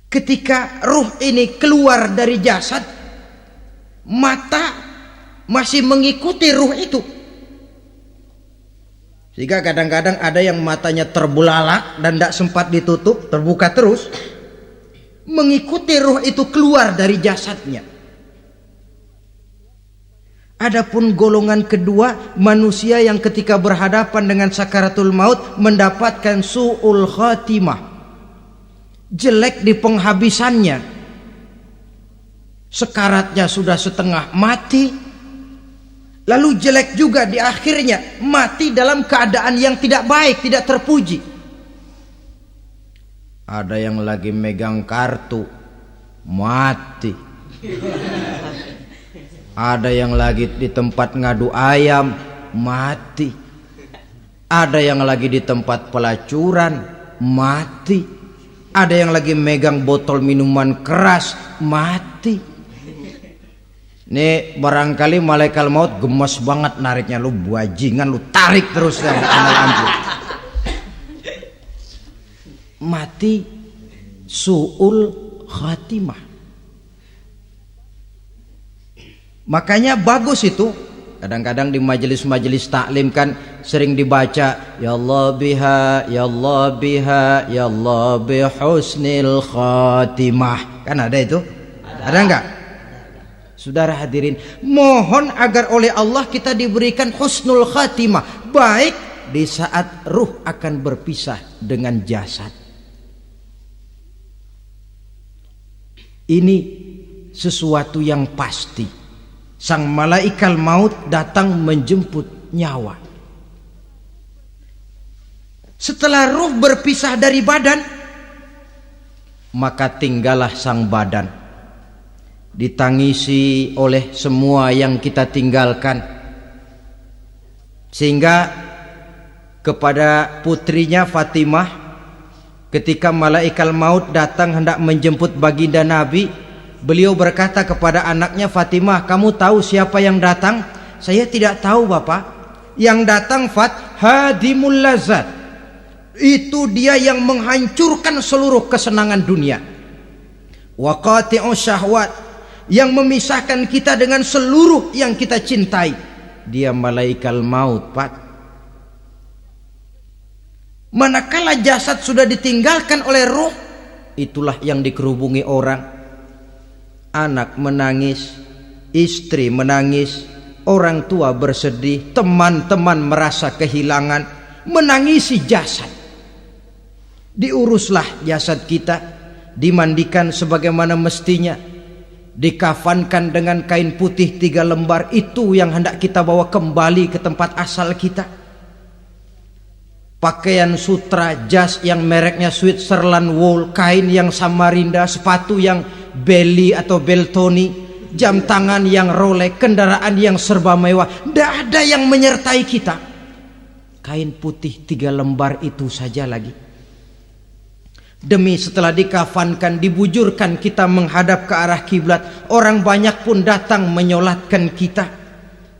Ketika ruh ini keluar dari jasad, mata masih mengikuti ruh itu. Sehingga kadang-kadang ada yang matanya terbelalak dan tidak sempat ditutup, terbuka terus, mengikuti ruh itu keluar dari jasadnya. Adapun golongan kedua, manusia yang ketika berhadapan dengan sakaratul maut mendapatkan su'ul khatimah, jelek di penghabisannya. Sekaratnya sudah setengah mati, lalu jelek juga di akhirnya, mati dalam keadaan yang tidak baik, tidak terpuji. Ada yang lagi megang kartu, mati. Ada yang lagi di tempat ngadu ayam, mati. Ada yang lagi di tempat pelacuran, mati. Ada yang lagi megang botol minuman keras, mati. Nih barangkali malaikat maut gemes banget nariknya, lu bajingan, lu tarik terus ya, lampu. Mati su'ul khatimah. Makanya bagus itu. Kadang-kadang di majelis-majelis taklim kan sering dibaca, ya Allah biha, ya Allah biha, ya Allah bihusnil khatimah. Kan ada itu? Ada enggak? Saudara hadirin, mohon agar oleh Allah kita diberikan husnul khatimah, baik di saat ruh akan berpisah dengan jasad. Ini sesuatu yang pasti. Sang malaikat maut datang menjemput nyawa. Setelah ruh berpisah dari badan, maka tinggallah sang badan, ditangisi oleh semua yang kita tinggalkan. Sehingga kepada putrinya Fatimah, ketika malaikat maut datang hendak menjemput baginda Nabi, beliau berkata kepada anaknya, Fatimah, kamu tahu siapa yang datang? Saya tidak tahu, Bapak. Yang datang hadimul lazat. Itu dia yang menghancurkan seluruh kesenangan dunia. Wa qati'us syahwat, yang memisahkan kita dengan seluruh yang kita cintai. Dia malaikat maut, Pak. Manakala jasad sudah ditinggalkan oleh ruh, itulah yang dikerubungi orang. Anak menangis, istri menangis, orang tua bersedih, teman-teman merasa kehilangan, menangisi jasad. Diuruslah jasad kita, dimandikan sebagaimana mestinya, dikafankan dengan kain putih 3 lembar. Itu yang hendak kita bawa kembali ke tempat asal kita. Pakaian sutra, jas yang mereknya Switzerland wool, kain yang Samarinda, sepatu yang Belly atau Beltoni, jam tangan yang Rolex, kendaraan yang serba mewah, tidak ada yang menyertai kita. Kain putih 3 lembar itu saja lagi. Demi setelah dikafankan, dibujurkan kita menghadap ke arah kiblat, orang banyak pun datang menyolatkan kita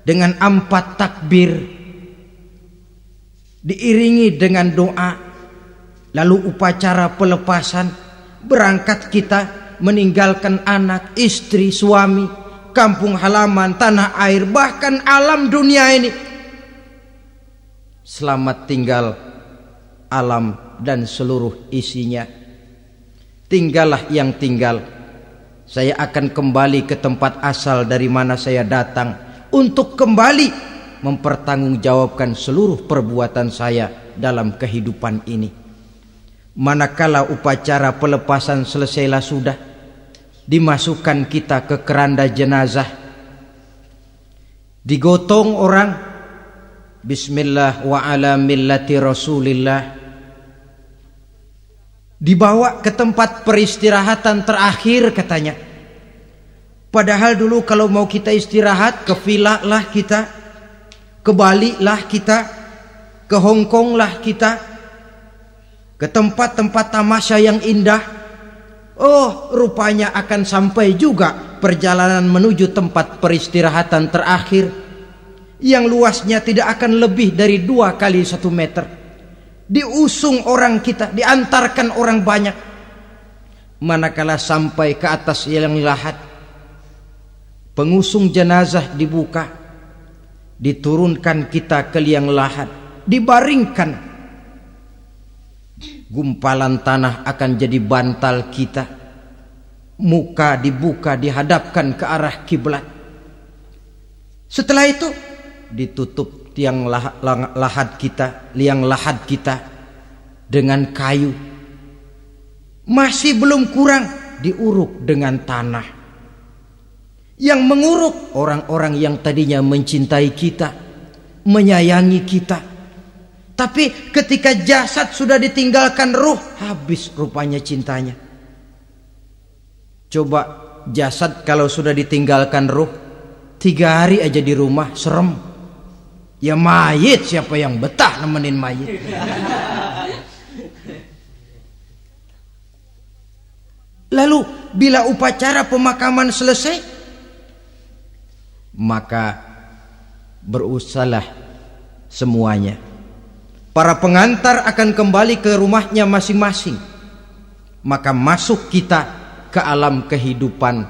dengan 4 takbir, diiringi dengan doa, lalu upacara pelepasan. Berangkat kita meninggalkan anak, istri, suami, kampung halaman, tanah air, bahkan alam dunia ini. Selamat tinggal alam dan seluruh isinya. Tinggallah yang tinggal. Saya akan kembali ke tempat asal dari mana saya datang, untuk kembali mempertanggungjawabkan seluruh perbuatan saya dalam kehidupan ini. Manakala upacara pelepasan selesailah sudah, dimasukkan kita ke keranda jenazah, digotong orang, bismillah wa ala millati rasulillah, dibawa ke tempat peristirahatan terakhir katanya. Padahal dulu kalau mau kita istirahat, ke villa lah kita, ke Bali lah kita, ke Hong Kong lah kita, ke tempat-tempat tamasya yang indah. Oh, rupanya akan sampai juga perjalanan menuju tempat peristirahatan terakhir, yang luasnya tidak akan lebih dari 2 kali 1 meter. Diusung orang kita, diantarkan orang banyak. Manakala sampai ke atas liang lahat, pengusung jenazah dibuka, diturunkan kita ke liang lahat, dibaringkan. Gumpalan tanah akan jadi bantal kita. Muka dibuka, dihadapkan ke arah kiblat. Setelah itu ditutup liang lahat kita dengan kayu. Masih belum kurang, diuruk dengan tanah. Yang menguruk orang-orang yang tadinya mencintai kita, menyayangi kita. Tapi ketika jasad sudah ditinggalkan ruh, habis rupanya cintanya. Coba jasad kalau sudah ditinggalkan ruh, 3 hari aja di rumah, serem. Ya mayit, siapa yang betah nemenin mayit? Lalu bila upacara pemakaman selesai, maka berusahalah semuanya. Para pengantar akan kembali ke rumahnya masing-masing. Maka masuk kita ke alam kehidupan,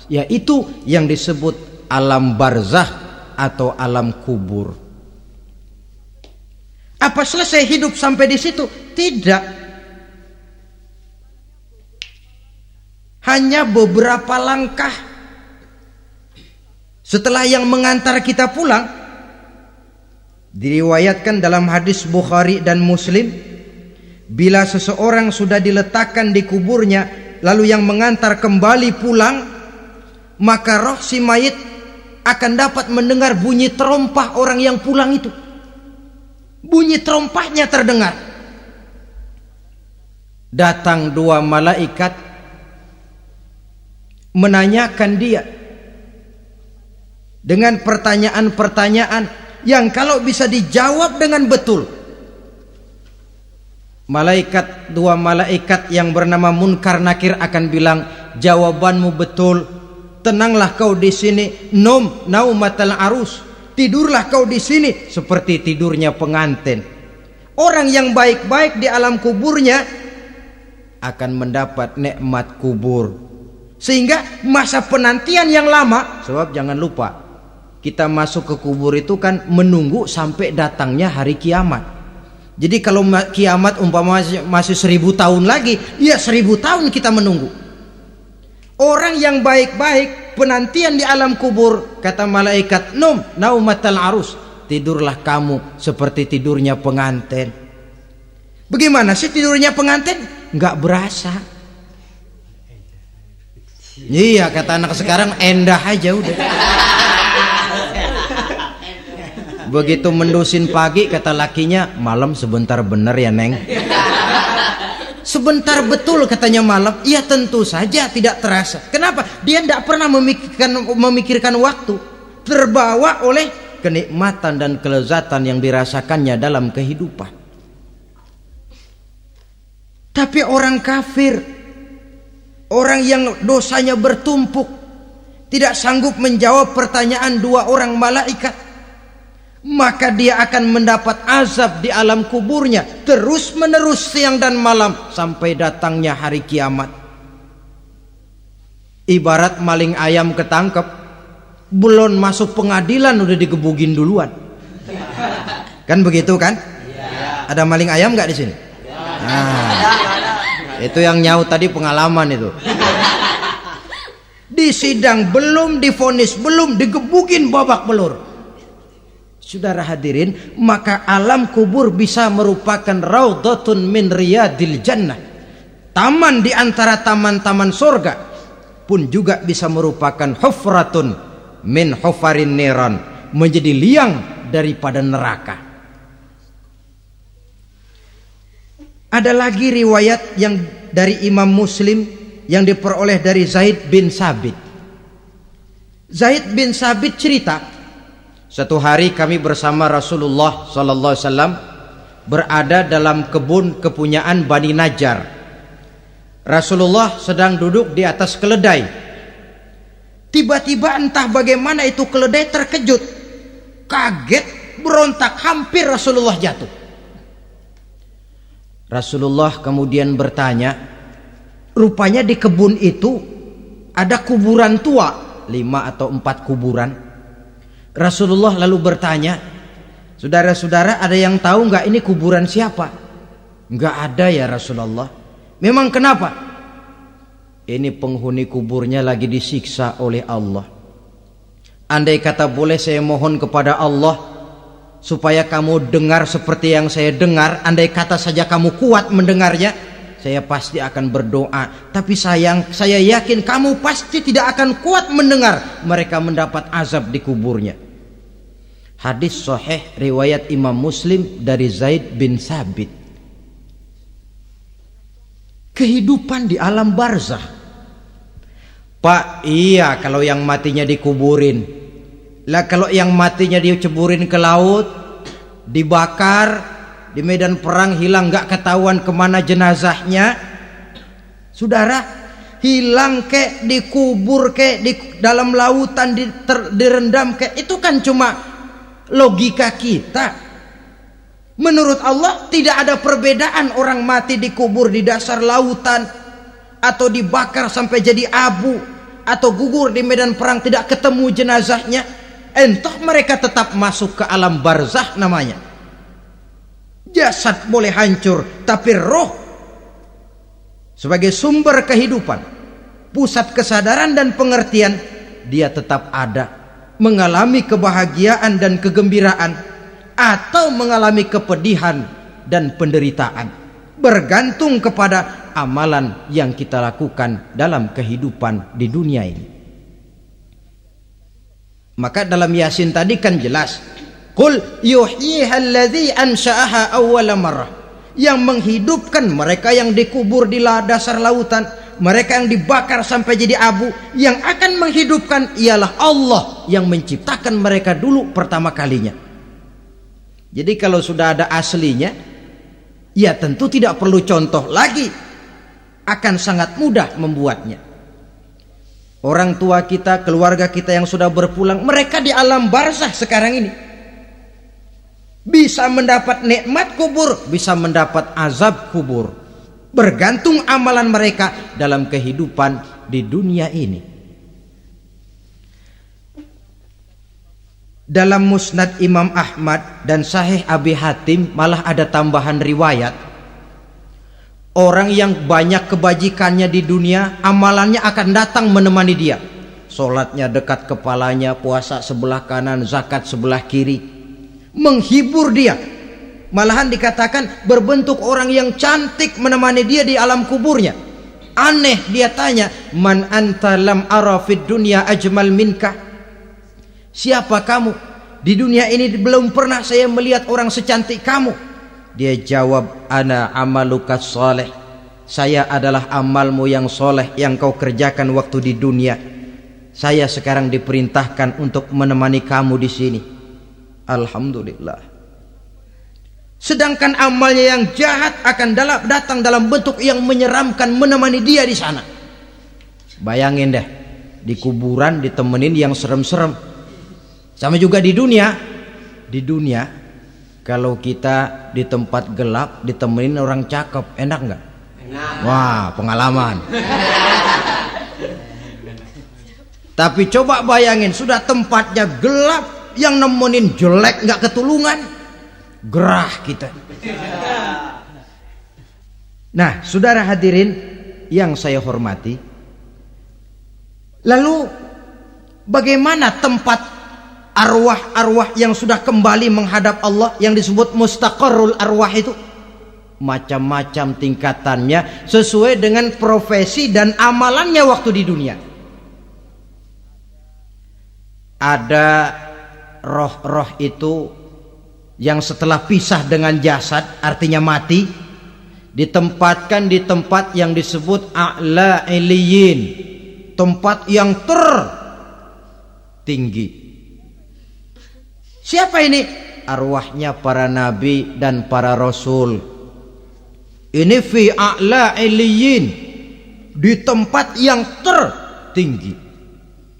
yaitu yang disebut alam barzah atau alam kubur. Apa selesai hidup sampai di situ? Tidak. Hanya beberapa langkah setelah yang mengantar kita pulang. Diriwayatkan dalam hadis Bukhari dan Muslim, bila seseorang sudah diletakkan di kuburnya, lalu yang mengantar kembali pulang, maka roh si mayit akan dapat mendengar bunyi terompah orang yang pulang itu. Bunyi terompahnya terdengar. Datang dua malaikat menanyakan dia dengan pertanyaan-pertanyaan yang kalau bisa dijawab dengan betul, dua malaikat yang bernama Munkar Nakir akan bilang, jawabanmu betul, tenanglah kau di sini, naumatal arus, tidurlah kau di sini seperti tidurnya pengantin. Orang yang baik-baik di alam kuburnya akan mendapat nikmat kubur, sehingga masa penantian yang lama. Sebab jangan lupa, kita masuk ke kubur itu kan menunggu sampai datangnya hari kiamat. Jadi kalau kiamat umpama masih 1000 tahun lagi, ya 1000 tahun kita menunggu. Orang yang baik-baik penantian di alam kubur, kata malaikat, naumatal arus, tidurlah kamu seperti tidurnya pengantin. Bagaimana sih tidurnya pengantin? Nggak berasa. Iya, kata anak sekarang, endah aja udah. Begitu mendusin pagi, kata lakinya, malam sebentar bener ya Neng. Sebentar betul katanya malam. Iya tentu saja tidak terasa. Kenapa? Dia tidak pernah memikirkan waktu. Terbawa oleh kenikmatan dan kelezatan yang dirasakannya dalam kehidupan. Tapi orang kafir, orang yang dosanya bertumpuk, tidak sanggup menjawab pertanyaan dua orang malaikat, maka dia akan mendapat azab di alam kuburnya terus menerus siang dan malam sampai datangnya hari kiamat. Ibarat maling ayam ketangkep, belum masuk pengadilan udah digebugin duluan. Kan begitu kan? Ada maling ayam nggak di sini? Nah, itu yang nyaut tadi pengalaman itu. Di sidang belum divonis, belum digebugin babak belur. Saudara hadirin, maka alam kubur bisa merupakan raudhatun min riyadil jannah, taman di antara taman-taman surga, pun juga bisa merupakan hufratun min hufarin niran, menjadi liang daripada neraka. Ada lagi riwayat yang dari Imam Muslim yang diperoleh dari Zaid bin Sabit. Zaid bin Sabit cerita, satu hari kami bersama Rasulullah sallallahu alaihi wasallam berada dalam kebun kepunyaan Bani Najjar. Rasulullah sedang duduk di atas keledai. Tiba-tiba entah bagaimana itu keledai terkejut, kaget, berontak, hampir Rasulullah jatuh. Rasulullah kemudian bertanya, rupanya di kebun itu ada kuburan tua, 5 atau 4 kuburan. Rasulullah lalu bertanya, saudara-saudara ada yang tahu nggak ini kuburan siapa? Nggak ada ya Rasulullah. Memang kenapa? Ini penghuni kuburnya lagi disiksa oleh Allah. Andai kata boleh saya mohon kepada Allah supaya kamu dengar seperti yang saya dengar, andai kata saja kamu kuat mendengarnya, saya pasti akan berdoa. Tapi sayang, saya yakin kamu pasti tidak akan kuat mendengar mereka mendapat azab di kuburnya. Hadis sahih riwayat Imam Muslim dari Zaid bin Sabit. Kehidupan di alam barzah. Pak, iya kalau yang matinya dikuburin. Lah kalau yang matinya diceburin ke laut, dibakar, di medan perang hilang, nggak ketahuan kemana jenazahnya. Saudara, hilang kek, dikubur kek, di dalam lautan direndam kek, itu kan cuma logika kita. Menurut Allah tidak ada perbedaan orang mati dikubur di dasar lautan, atau dibakar sampai jadi abu, atau gugur di medan perang tidak ketemu jenazahnya. Entah mereka tetap masuk ke alam barzah namanya. Jasad boleh hancur, tapi roh sebagai sumber kehidupan, pusat kesadaran dan pengertian, dia tetap ada, mengalami kebahagiaan dan kegembiraan, atau mengalami kepedihan dan penderitaan, bergantung kepada amalan yang kita lakukan dalam kehidupan di dunia ini. Maka dalam Yasin tadi kan jelas, qul yuhyiha alladzi ansha'aha awwala marrah, yang menghidupkan mereka yang dikubur di dasar lautan, mereka yang dibakar sampai jadi abu, yang akan menghidupkan ialah Allah yang menciptakan mereka dulu pertama kalinya. Jadi kalau sudah ada aslinya, ya tentu tidak perlu contoh lagi, akan sangat mudah membuatnya. Orang tua kita, keluarga kita yang sudah berpulang, mereka di alam barzah sekarang ini bisa mendapat nikmat kubur, bisa mendapat azab kubur, bergantung amalan mereka dalam kehidupan di dunia ini. Dalam Musnad Imam Ahmad dan Sahih Abi Hatim malah ada tambahan riwayat, orang yang banyak kebajikannya di dunia, amalannya akan datang menemani dia. Sholatnya dekat kepalanya, puasa sebelah kanan, zakat sebelah kiri, menghibur dia. Malahan dikatakan berbentuk orang yang cantik menemani dia di alam kuburnya. Aneh, dia tanya, man anta lam ara fid dunya ajmal minka, siapa kamu? Di dunia ini belum pernah saya melihat orang secantik kamu. Dia jawab, ana amaluka soleh, saya adalah amalmu yang soleh yang kau kerjakan waktu di dunia. Saya sekarang diperintahkan untuk menemani kamu di sini. Alhamdulillah. Sedangkan amalnya yang jahat akan datang dalam bentuk yang menyeramkan menemani dia di sana. Bayangin deh, di kuburan ditemenin yang serem-serem. Sama juga di dunia. Di dunia, kalau kita di tempat gelap ditemenin orang cakep, enak nggak? Enak. Wah, pengalaman. Tapi coba bayangin, sudah tempatnya gelap, yang nemenin jelek nggak ketulungan, gerah kita. Nah, saudara hadirin yang saya hormati, lalu bagaimana tempat arwah-arwah yang sudah kembali menghadap Allah yang disebut mustaqarrul arwah itu? Macam-macam tingkatannya sesuai dengan profesi dan amalannya waktu di dunia. Ada roh-roh itu yang setelah pisah dengan jasad, artinya mati, ditempatkan di tempat yang disebut a'la iliyin, tempat yang tertinggi. Siapa ini? Arwahnya para nabi dan para rasul. Ini fi a'la iliyin, di tempat yang tertinggi.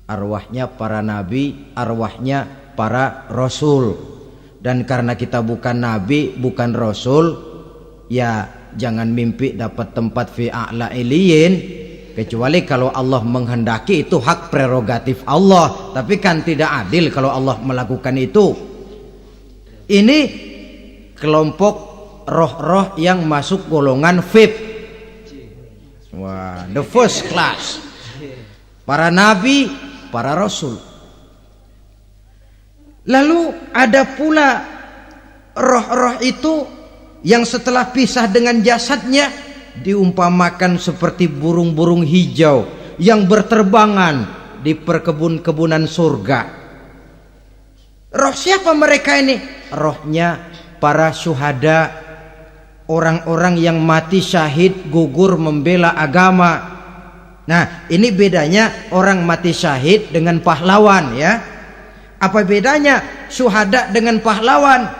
Arwahnya para nabi, arwahnya para rasul. Dan karena kita bukan nabi, bukan rasul, ya jangan mimpi dapat tempat fi a'la iliyin, kecuali kalau Allah menghendaki. Itu hak prerogatif Allah, tapi kan tidak adil kalau Allah melakukan itu. Ini kelompok roh-roh yang masuk golongan VIP. Wah, the first class. Para nabi, para rasul. Lalu ada pula roh-roh itu yang setelah pisah dengan jasadnya diumpamakan seperti burung-burung hijau yang berterbangan di perkebun-kebunan surga. Roh siapa mereka ini? Rohnya para syuhada, orang-orang yang mati syahid gugur membela agama. Nah, ini bedanya orang mati syahid dengan pahlawan, ya. Apa bedanya syuhada dengan pahlawan?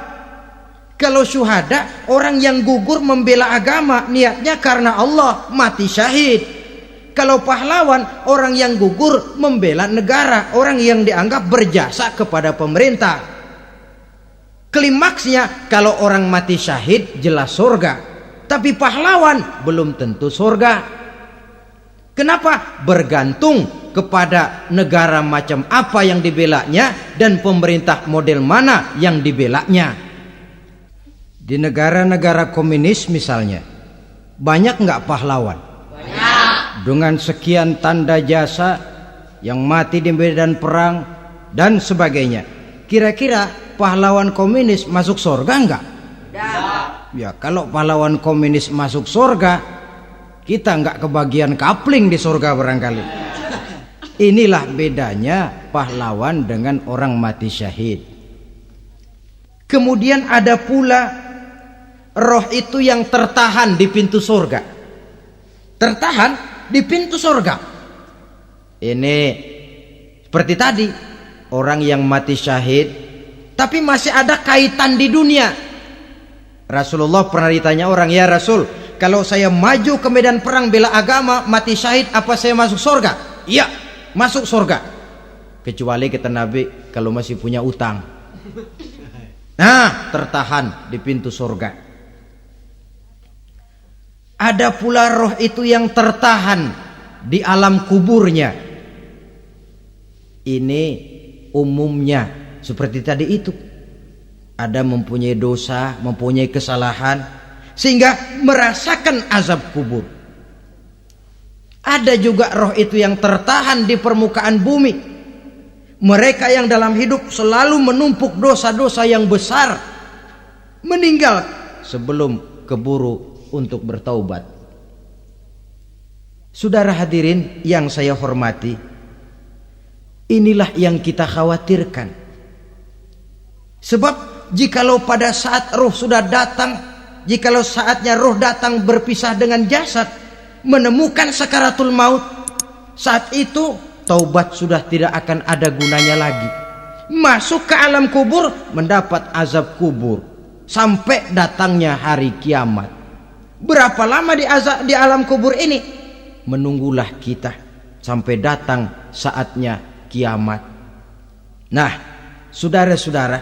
Kalau syuhada, orang yang gugur membela agama, niatnya karena Allah, mati syahid. Kalau pahlawan, orang yang gugur membela negara, orang yang dianggap berjasa kepada pemerintah. Klimaksnya, kalau orang mati syahid jelas surga, tapi pahlawan belum tentu surga. Kenapa? Bergantung kepada negara macam apa yang dibelanya dan pemerintah model mana yang dibelanya. Di negara-negara komunis misalnya, banyak nggak pahlawan? Dengan sekian tanda jasa yang mati di medan perang dan sebagainya. Kira-kira pahlawan komunis masuk surga enggak? Ya, kalau pahlawan komunis masuk surga, kita enggak kebagian kapling di surga barangkali. Inilah bedanya pahlawan dengan orang mati syahid. Kemudian ada pula roh itu yang tertahan di pintu surga. Tertahan di pintu surga. Ini seperti tadi, orang yang mati syahid tapi masih ada kaitan di dunia. Rasulullah pernah ditanya orang, ya Rasul, kalau saya maju ke medan perang bela agama, mati syahid, apa saya masuk surga? Iya, masuk surga. Kecuali kata Nabi, kalau masih punya utang. Nah, tertahan di pintu surga. Ada pula roh itu yang tertahan di alam kuburnya. Ini umumnya seperti tadi itu. Ada mempunyai dosa, mempunyai kesalahan, sehingga merasakan azab kubur. Ada juga roh itu yang tertahan di permukaan bumi. Mereka yang dalam hidup selalu menumpuk dosa-dosa yang besar, meninggal sebelum keburu untuk bertaubat. Saudara hadirin yang saya hormati, inilah yang kita khawatirkan. Sebab jikalau pada saat roh sudah datang, jikalau saatnya roh datang berpisah dengan jasad, menemukan sakaratul maut, saat itu taubat sudah tidak akan ada gunanya lagi. Masuk ke alam kubur, mendapat azab kubur sampai datangnya hari kiamat. Berapa lama di alam kubur ini? Menunggulah kita sampai datang saatnya kiamat. Nah, saudara-saudara,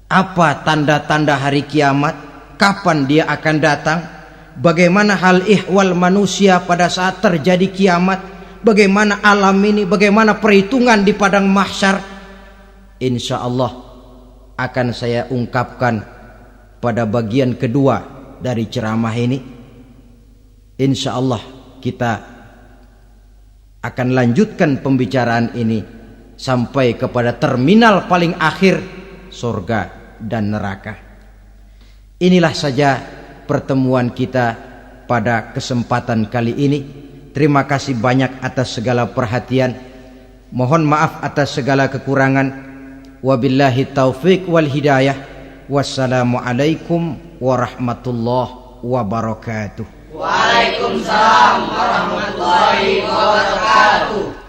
apa tanda-tanda hari kiamat? Kapan dia akan datang? Bagaimana hal ihwal manusia pada saat terjadi kiamat? Bagaimana alam ini? Bagaimana perhitungan di padang mahsyar? Insya Allah akan saya ungkapkan pada bagian kedua dari ceramah ini. Insya Allah kita akan lanjutkan pembicaraan ini sampai kepada terminal paling akhir, surga dan neraka. Inilah saja pertemuan kita pada kesempatan kali ini. Terima kasih banyak atas segala perhatian. Mohon maaf atas segala kekurangan. Wabillahi taufik wal hidayah. Wassalamualaikum warahmatullahi wabarakatuh.
Waalaikumsalam warahmatullahi wabarakatuh.